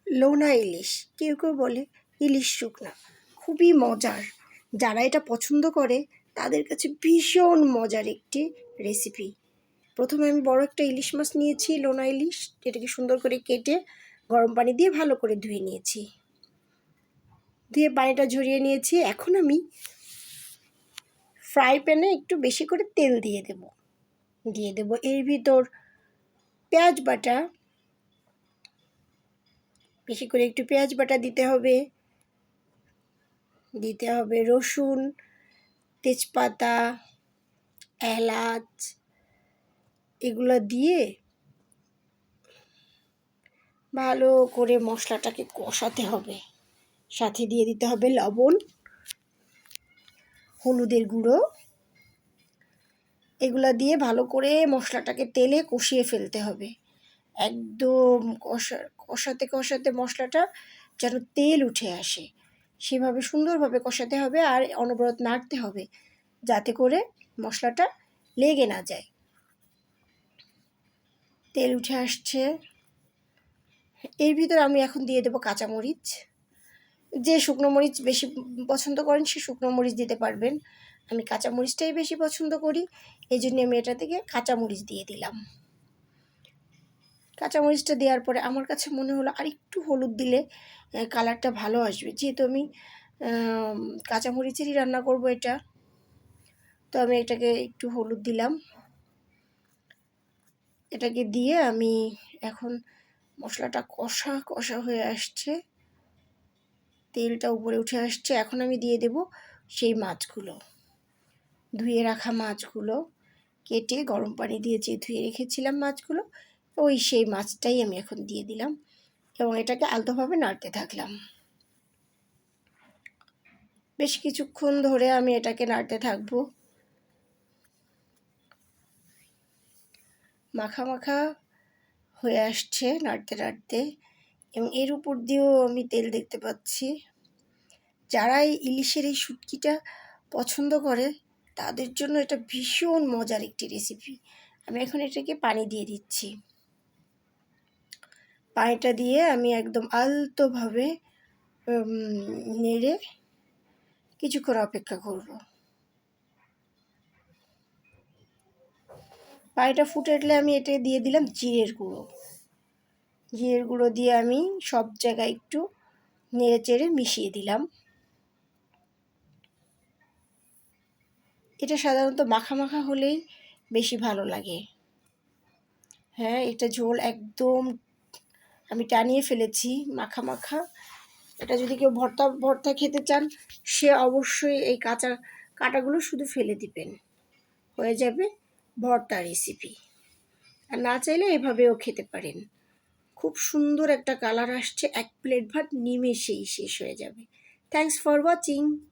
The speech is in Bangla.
লোনা ইলিশ, কেউ কেউ বলে ইলিশ শুকনা, খুবই মজার। যারা এটা পছন্দ করে তাদের কাছে ভীষণ মজার একটি রেসিপি। প্রথমে আমি বড় একটা ইলিশ মাছ নিয়েছি, লোনা ইলিশ। এটাকে সুন্দর করে কেটে গরম পানি দিয়ে ভালো করে ধুয়ে নিয়েছি। ধুয়ে পানিটা ঝরিয়ে নিয়েছি। এখন আমি ফ্রাই প্যানে একটু বেশি করে তেল দিয়ে দেব এর ভিতর পেঁয়াজ বাটা, বেশি করে একটু পেঁয়াজ বাটা দিতে হবে রসুন, তেজপাতা, এলাচ, এগুলো দিয়ে ভালো করে মশলাটাকে কষাতে হবে। সাথে দিয়ে দিতে হবে লবণ, হলুদের গুঁড়ো। এগুলো দিয়ে ভালো করে মশলাটাকে তেলে কষিয়ে ফেলতে হবে। একদম কষাতে মশলাটা যেন তেল উঠে আসে, সেভাবে সুন্দরভাবে কষাতে হবে। আর অনবরত নাড়তে হবে যাতে করে মশলাটা লেগে না যায়। তেল উঠে আসছে, এর ভিতর আমি এখন দিয়ে দেবো কাঁচামরিচ। যে শুকনো মরিচ বেশি পছন্দ করেন সে শুকনো মরিচ দিতে পারবেন। আমি কাঁচামরিচটাই বেশি পছন্দ করি, এই জন্য আমি এটা থেকে কাঁচামরিচ দিয়ে দিলাম। কাঁচামরিচটা দেওয়ার পরে আমার কাছে মনে হলো আর একটু হলুদ দিলে কালারটা ভালো আসবে, যেহেতু আমি কাঁচামরিচেরই রান্না করব এটা, তো আমি এটাকে একটু হলুদ দিলাম। এটাকে দিয়ে আমি এখন মশলাটা কষা হয়ে আসছে, তেলটা উপরে উঠে আসছে। এখন আমি দিয়ে দেব সেই মাছগুলো, ধুয়ে রাখা মাছগুলো, কেটে গরম পানি দিয়ে যে ধুয়ে রেখেছিলাম মাছগুলো, সেই মাছটাই আমি এখন দিয়ে দিলাম এবং এটাকে আলতোভাবে নাড়তে থাকলাম। বেশ কিছুক্ষণ ধরে আমি এটাকে নাড়তে থাকবো। মাখা মাখা হয়ে আসছে নাড়তে এবং এর উপর দিয়েও আমি তেল দেখতে পাচ্ছি। যারা এই ইলিশের এই শুটকিটা পছন্দ করে তাদের জন্য এটা ভীষণ মজার একটি রেসিপি। আমি এখন এটাকে পানি দিয়ে দিচ্ছি। পানিটা দিয়ে আমি একদম আলতোভাবে নেড়ে কিছুক্ষণ অপেক্ষা করব। পানিটা ফুটে উঠলে আমি এটা দিয়ে দিলাম জিরের গুঁড়ো দিয়ে আমি সব জায়গায় একটু নেড়ে চেড়ে মিশিয়ে দিলাম। এটা সাধারণত মাখা মাখা হলেই বেশি ভালো লাগে। হ্যাঁ, এটা ঝোল একদম আমি টানিয়ে ফেলেছি, মাখা মাখা। এটা যদি কেউ ভর্তা খেতে চান সে অবশ্যই এই কাঁটাগুলো শুধু ফেলে দিবেন, হয়ে যাবে ভর্তা রেসিপি। আর না চাইলে এভাবেও খেতে পারেন। খুব সুন্দর একটা কালার আসছে, এক প্লেট ভাত নিমেষেই শেষ হয়ে যাবে। Thanks for watching.